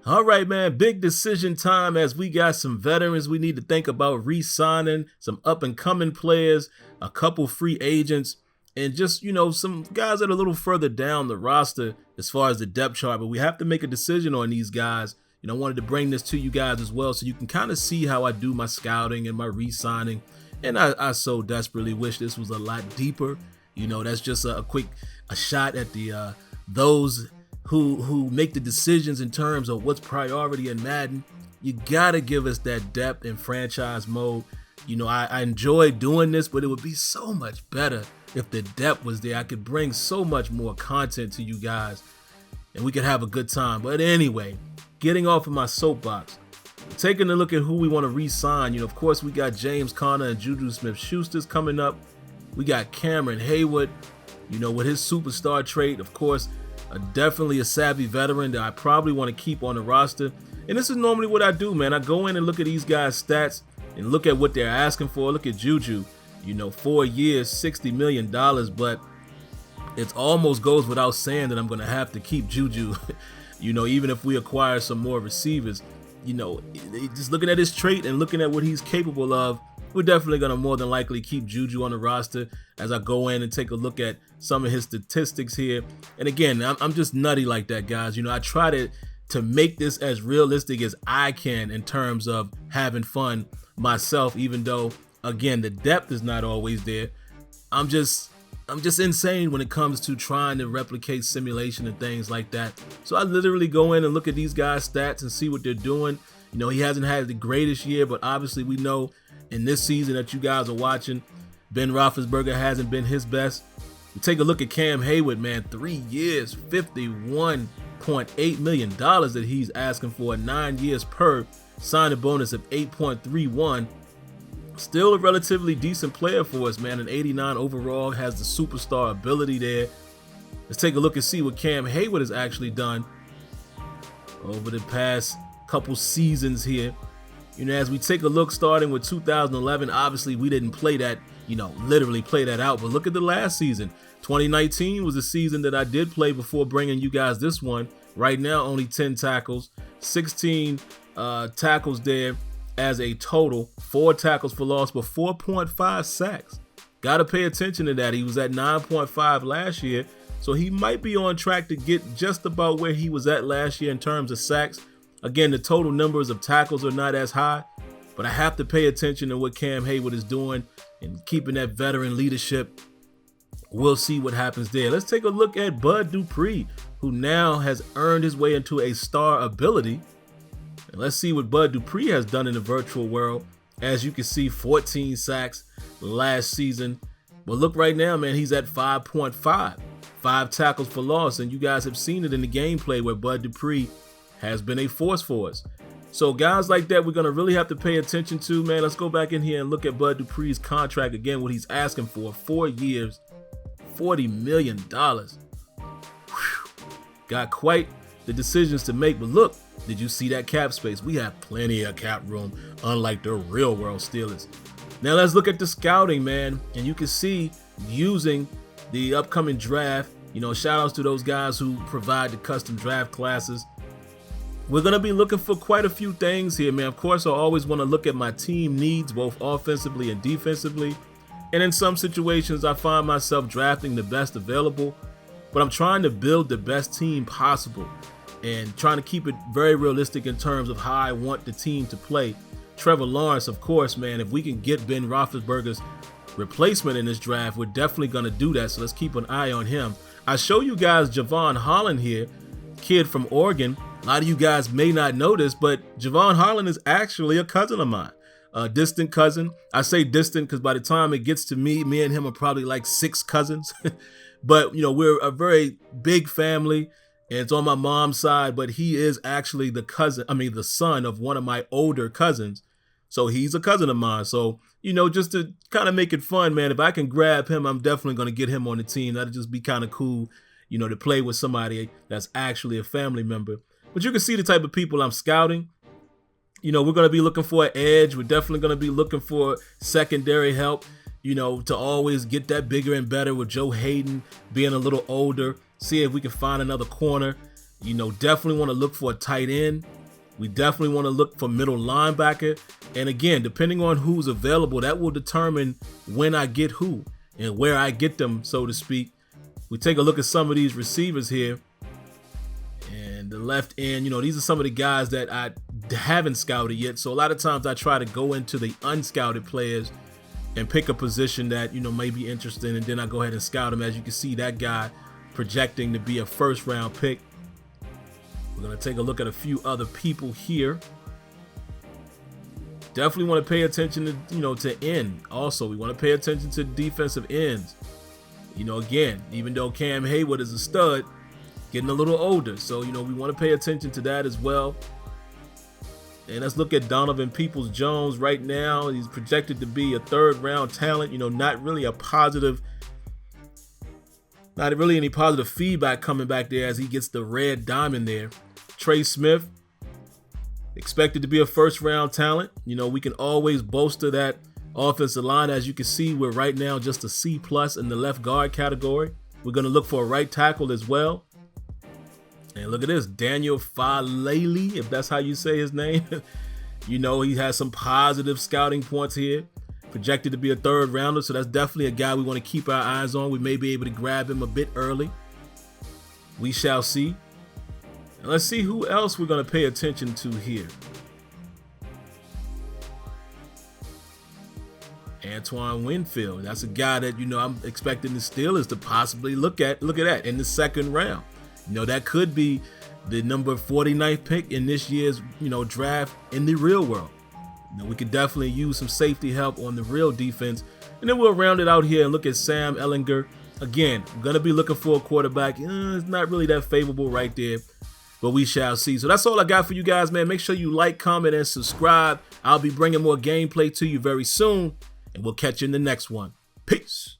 All right, man, big decision time as we got some veterans we need to think about re-signing, some up-and-coming players, a couple free agents, and just, some guys that are a little further down the roster as far as the depth chart, but we have to make a decision on these guys. I wanted to bring this to you guys as well so you can kind of see how I do my scouting and my re-signing, and I so desperately wish this was a lot deeper. That's just a quick shot at the those who make the decisions in terms of what's priority in Madden. You gotta give us that depth in franchise mode. I enjoy doing this, but it would be so much better if the depth was there. I could bring so much more content to you guys and we could have a good time. But anyway, getting off of my soapbox, taking a look at who we want to re-sign. Of course, we got James Conner and Juju Smith-Schuster's coming up. We got Cameron Haywood, with his superstar trait, of course, definitely a savvy veteran that I probably want to keep on the roster. And this is normally what I do, man. I go in and look at these guys' stats and look at what they're asking for. Look at Juju, 4 years, $60 million, but it almost goes without saying that I'm going to have to keep Juju, even if we acquire some more receivers. Just looking at his trait and looking at what he's capable of, we're definitely going to more than likely keep Juju on the roster as I go in and take a look at some of his statistics here. And again, I'm just nutty like that, guys. I try to make this as realistic as I can in terms of having fun myself, even though, again, the depth is not always there. I'm just insane when it comes to trying to replicate simulation and things like that. So I literally go in and look at these guys' stats and see what they're doing. He hasn't had the greatest year, but obviously we know in this season that you guys are watching, Ben Roethlisberger hasn't been his best. We take a look at Cam Haywood, man, 3 years, $51.8 million that he's asking for, 9 years per, signing bonus of 8.31. Still a relatively decent player for us, man. An 89 overall, has the superstar ability there. Let's take a look and see what Cam Haywood has actually done over the past couple seasons here. As we take a look, starting with 2011, obviously we didn't play that, literally play that out. But look at the last season. 2019 was the season that I did play before bringing you guys this one. Right now, only 10 tackles, 16 tackles there as a total, 4 tackles for loss, but 4.5 sacks. Got to pay attention to that. He was at 9.5 last year, so he might be on track to get just about where he was at last year in terms of sacks. Again, the total numbers of tackles are not as high, but I have to pay attention to what Cam Haywood is doing and keeping that veteran leadership. We'll see what happens there. Let's take a look at Bud Dupree, who now has earned his way into a star ability. And let's see what Bud Dupree has done in the virtual world. As you can see, 14 sacks last season. But look right now, man, he's at 5.5. 5 tackles for loss, and you guys have seen it in the gameplay where Bud Dupree has been a force for us. So guys like that, we're going to really have to pay attention to, man. Let's go back in here and look at Bud Dupree's contract again, what he's asking for. 4 years, $40 million. Whew. Got quite the decisions to make, but look, did you see that cap space? We have plenty of cap room, unlike the real world Steelers. Now let's look at the scouting, man, and you can see using the upcoming draft, shout outs to those guys who provide the custom draft classes. We're going to be looking for quite a few things here, man. Of course, I always want to look at my team needs, both offensively and defensively. And in some situations, I find myself drafting the best available, but I'm trying to build the best team possible and trying to keep it very realistic in terms of how I want the team to play. Trevor Lawrence, of course, man, if we can get Ben Roethlisberger's replacement in this draft, we're definitely going to do that. So let's keep an eye on him. I show you guys Javon Holland here, kid from Oregon. A lot of you guys may not know this, but Javon Holland is actually a cousin of mine, a distant cousin. I say distant because by the time it gets to me and him are probably like 6 cousins. But, we're a very big family, and it's on my mom's side, but he is actually the son of one of my older cousins. So he's a cousin of mine. So, just to kind of make it fun, man, if I can grab him, I'm definitely going to get him on the team. That'd just be kind of cool, to play with somebody that's actually a family member. But you can see the type of people I'm scouting. We're going to be looking for an edge. We're definitely going to be looking for secondary help, to always get that bigger and better with Joe Hayden being a little older. See if we can find another corner. Definitely want to look for a tight end. We definitely want to look for middle linebacker. And again, depending on who's available, that will determine when I get who and where I get them, so to speak. We take a look at some of these receivers here. And the left end, these are some of the guys that I haven't scouted yet. So a lot of times I try to go into the unscouted players and pick a position that, may be interesting. And then I go ahead and scout them. As you can see, that guy projecting to be a first-round pick. We're going to take a look at a few other people here. Definitely want to pay attention to, to end. Also, we want to pay attention to defensive ends. Again, even though Cam Hayward is a stud, getting a little older. So, we want to pay attention to that as well. And let's look at Donovan Peoples-Jones right now. He's projected to be a third-round talent. Not really any positive feedback coming back there as he gets the red diamond there. Trey Smith, expected to be a first-round talent. We can always bolster that offensive line. As you can see, we're right now just a C+ in the left guard category. We're going to look for a right tackle as well. And look at this, Daniel Falele, if that's how you say his name. He has some positive scouting points here. Projected to be a third rounder, so that's definitely a guy we want to keep our eyes on. We may be able to grab him a bit early. We shall see. And let's see who else we're going to pay attention to here. Antoine Winfield. That's a guy that, I'm expecting the Steelers to possibly look at that in the second round. That could be the number 49th pick in this year's, draft in the real world. We could definitely use some safety help on the real defense. And then we'll round it out here and look at Sam Ehlinger. Again, I'm going to be looking for a quarterback. It's not really that favorable right there, but we shall see. So that's all I got for you guys, man. Make sure you like, comment, and subscribe. I'll be bringing more gameplay to you very soon, and we'll catch you in the next one. Peace.